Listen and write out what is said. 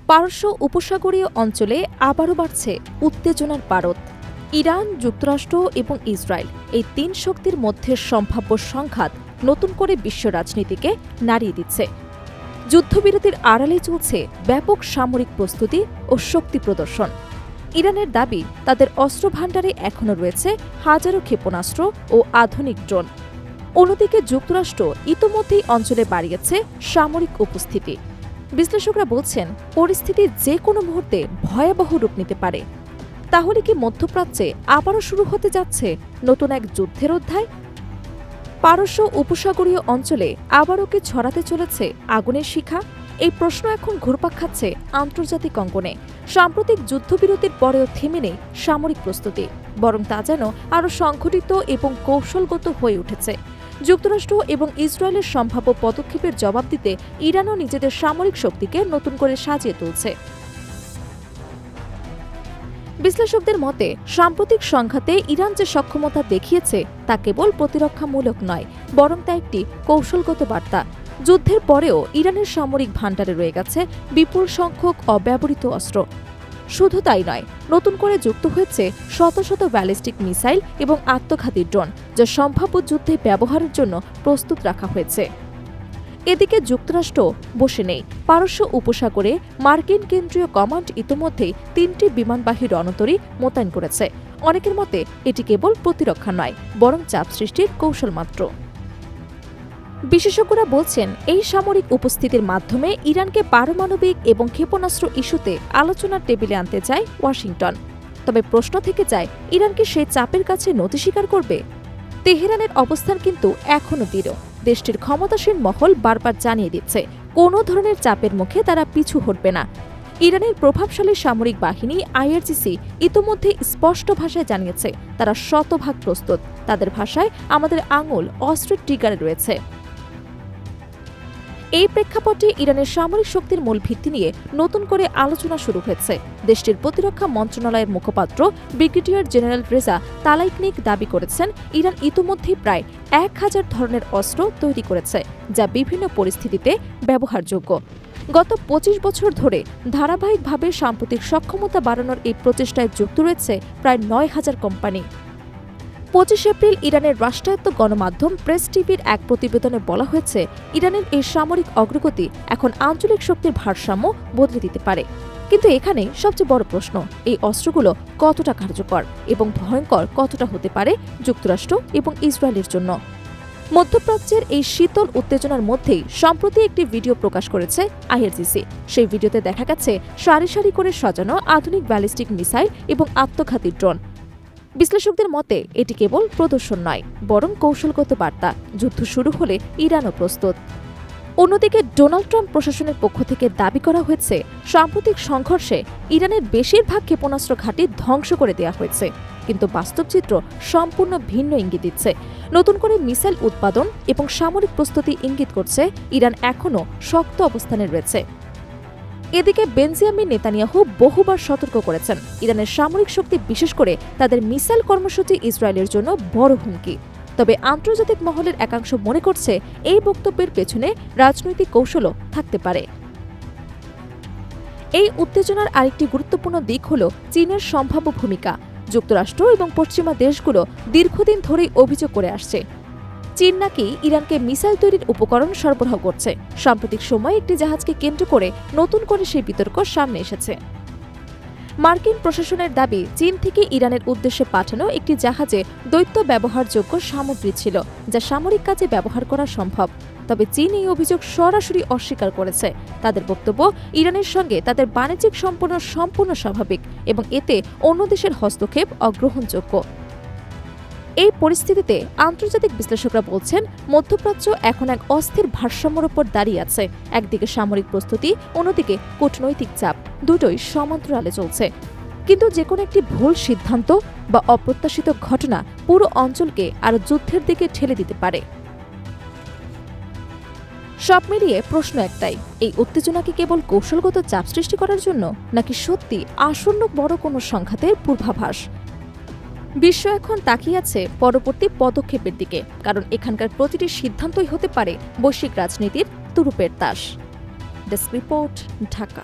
পারস্য উপসাগরীয় অঞ্চলে আবারও বাড়ছে উত্তেজনার পারদ। ইরান, যুক্তরাষ্ট্র এবং ইসরায়েল এই তিন শক্তির মধ্যে সম্ভাব্য সংঘাত নতুন করে বিশ্ব রাজনীতিকে নাড়িয়ে দিচ্ছে। যুদ্ধবিরতির আড়ালে চলছে ব্যাপক সামরিক প্রস্তুতি ও শক্তি প্রদর্শন। ইরানের দাবি, তাদের অস্ত্রভাণ্ডারে এখনও রয়েছে হাজারো ক্ষেপণাস্ত্র ও আধুনিক ড্রোন। অন্যদিকে যুক্তরাষ্ট্র ইতোমধ্যেই অঞ্চলে বাড়িয়েছে সামরিক উপস্থিতি। বিশ্লেষকরা বলছেন, পরিস্থিতি যে কোনো মুহূর্তে ভয়াবহ রূপ নিতে পারে। তাহলে কি মধ্যপ্রাচ্যে আবারও শুরু হতে যাচ্ছে নতুন এক যুদ্ধের অধ্যায়? পারস্য উপসাগরীয় অঞ্চলে আবারও কি ছড়াতে চলেছে আগুনের শিখা? এই প্রশ্ন এখন ঘুরপাক খাচ্ছে আন্তর্জাতিক অঙ্গনে। সাম্প্রতিক যুদ্ধবিরতির পরেও থেমে নেই সামরিক প্রস্তুতি, বরং তা যেন আরও সংঘটিত এবং কৌশলগত হয়ে উঠেছে। যুক্তরাষ্ট্র এবং ইসরায়েলের সম্ভাব্য পদক্ষেপের জবাব দিতে ইরানও নিজেদের সামরিক শক্তিকে নতুন করে সাজিয়ে তুলছে। বিশ্লেষকদের মতে, সাম্প্রতিক সংঘাতে ইরান যে সক্ষমতা দেখিয়েছে তা কেবল প্রতিরক্ষামূলক নয়, বরং তা একটি কৌশলগত বার্তা। যুদ্ধের পরেও ইরানের সামরিক ভাণ্ডারে রয়ে গেছে বিপুল সংখ্যক অব্যবহৃত অস্ত্র। শুধু তাই নয়, নতুন করে যুক্ত হয়েছে শত শত ব্যালিস্টিক মিসাইল এবং আত্মঘাতী ড্রোন, যা সম্ভাব্য যুদ্ধে ব্যবহারের জন্য প্রস্তুত রাখা হয়েছে। এদিকে যুক্তরাষ্ট্র বসে নেই। পারস্য উপসাগরে মার্কিন কেন্দ্রীয় কমান্ড ইতোমধ্যেই ৩টি বিমানবাহী রণতরী মোতায়েন করেছে। অনেকের মতে এটি কেবল প্রতিরক্ষা নয়, বরং চাপ সৃষ্টির কৌশল মাত্র। বিশেষজ্ঞরা বলছেন, এই সামরিক উপস্থিতির মাধ্যমে ইরানকে পারমাণবিক এবং ক্ষেপণাস্ত্র ইস্যুতে আলোচনার টেবিলে আনতে চায় ওয়াশিংটন। তবে প্রশ্ন থেকে যায়, ইরান কি সেই চাপের কাছে নতি স্বীকার করবে? তেহরানের অবস্থান কিন্তু এখনও দৃঢ়। দেশটির ক্ষমতাসীন মহল বারবার জানিয়ে দিচ্ছে, কোনো ধরনের চাপের মুখে তারা পিছু হটবে না। ইরানের প্রভাবশালী সামরিক বাহিনী আইআরজিসি ইতোমধ্যে স্পষ্ট ভাষায় জানিয়েছে, তারা শতভাগ প্রস্তুত। তাদের ভাষায়, আমাদের আঙুল অস্ত্রের ট্রিগারে রয়েছে। এই প্রেক্ষাপটে ইরানের সামরিক শক্তির মূল ভিত্তি নিয়ে নতুন করে আলোচনা শুরু হয়েছে। দেশটির প্রতিরক্ষা মন্ত্রণালয়ের মুখপাত্র ব্রিগেডিয়ার জেনারেল রেজা তালাইকনিক দাবি করেছেন, ইরান ইতোমধ্যেই প্রায় ১,০০০ ধরনের অস্ত্র তৈরি করেছে, যা বিভিন্ন পরিস্থিতিতে ব্যবহারযোগ্য। গত ২৫ বছর ধরে ধারাবাহিকভাবে সাম্প্রতিক সক্ষমতা বাড়ানোর এই প্রচেষ্টায় যুক্ত রয়েছে প্রায় ৯,০০০ কোম্পানি। ২৫ এপ্রিল ইরানের রাষ্ট্রায়ত্ত গণমাধ্যম প্রেস টিভির এক প্রতিবেদনে বলা হয়েছে, ইরানের এই সামরিক অগ্রগতি এখন আঞ্চলিক শক্তির ভারসাম্য বদলে দিতে পারে। কিন্তু এখানে সবচেয়ে বড় প্রশ্ন, এই অস্ত্রগুলো কতটা কার্যকর এবং ভয়ঙ্কর কতটা হতে পারে যুক্তরাষ্ট্র এবং ইসরায়েলের জন্য। মধ্যপ্রাচ্যের এই শীতল উত্তেজনার মধ্যেই সম্প্রতি একটি ভিডিও প্রকাশ করেছে আইআরজিসি। সেই ভিডিওতে দেখা গেছে সারি সারি করে সাজানো আধুনিক ব্যালিস্টিক মিসাইল এবং আত্মঘাতী ড্রোন। বিশ্লেষকদের মতে এটি কেবল প্রদর্শন নয়, বরং কৌশলগত বার্তা। যুদ্ধ শুরু হলে ইরানও প্রস্তুত। অন্যদিকে ডোনাল্ড ট্রাম্প প্রশাসনের পক্ষ থেকে দাবি করা হয়েছে, সাম্প্রতিক সংঘর্ষে ইরানের বেশিরভাগ ক্ষেপণাস্ত্র ঘাঁটি ধ্বংস করে দেওয়া হয়েছে। কিন্তু বাস্তব চিত্র সম্পূর্ণ ভিন্ন ইঙ্গিত দিচ্ছে। নতুন করে মিসাইল উৎপাদন এবং সামরিক প্রস্তুতি ইঙ্গিত করছে, ইরান এখনও শক্ত অবস্থানে রয়েছে। এদিকে বেঞ্জামিন নেতানিয়াহু বহুবার সতর্ক করেছেন, ইরানের সামরিক শক্তি, বিশেষ করে তাদের মিসাইল কর্মসূচি ইসরায়েলের জন্য বড় হুমকি। তবে আন্তর্জাতিক মহলের একাংশ মনে করছে, এই বক্তব্যের পেছনে রাজনৈতিক কৌশলও থাকতে পারে। এই উত্তেজনার আরেকটি গুরুত্বপূর্ণ দিক হল চীনের সম্ভাব্য ভূমিকা। যুক্তরাষ্ট্র এবং পশ্চিমা দেশগুলো দীর্ঘদিন ধরেই অভিযোগ করে আসছে, চীন নাকি ইরানকে মিসাইল তৈরির উপকরণ সরবরাহ করছে। সাম্প্রতিক সময়ে একটি জাহাজকে কেন্দ্র করে নতুন করে সেই বিতর্ক সামনে এসেছে। মার্কিন প্রশাসনের দাবি, চীন থেকে ইরানের উদ্দেশ্যে পাঠানো একটি জাহাজে দ্বৈত ব্যবহারযোগ্য সামগ্রী ছিল, যা সামরিক কাজে ব্যবহার করা সম্ভব। তবে চীন এই অভিযোগ সরাসরি অস্বীকার করেছে। তাদের বক্তব্য, ইরানের সঙ্গে তাদের বাণিজ্যিক সম্পর্ক সম্পূর্ণ স্বাভাবিক এবং এতে অন্য দেশের হস্তক্ষেপ অগ্রহণযোগ্য। এই পরিস্থিতিতে আন্তর্জাতিক বিশ্লেষকরা বলছেন, মধ্যপ্রাচ্য এখন এক অস্থির ভারসাম্যের ওপর দাঁড়িয়ে আছে। একদিকে সামরিক প্রস্তুতি, অন্যদিকে কূটনৈতিক চাপ, দুটোই সমান্তরালে চলছে। কিন্তু যেকোনো একটি ভুল সিদ্ধান্ত বা অপ্রত্যাশিত ঘটনা পুরো অঞ্চলকে আরও যুদ্ধের দিকে ঠেলে দিতে পারে। সব মিলিয়ে প্রশ্ন একটাই, এই উত্তেজনা কি কেবল কৌশলগত চাপ সৃষ্টি করার জন্য, নাকি সত্যি আসন্ন বড় কোনো সংঘাতের পূর্বাভাস? বিশ্ব এখন তাকিয়ে আছে পরবর্তী পদক্ষেপের দিকে, কারণ এখানকার প্রতিটি সিদ্ধান্তই হতে পারে বৈশ্বিক রাজনীতির তুরুপের তাস। Desk report, Dhaka.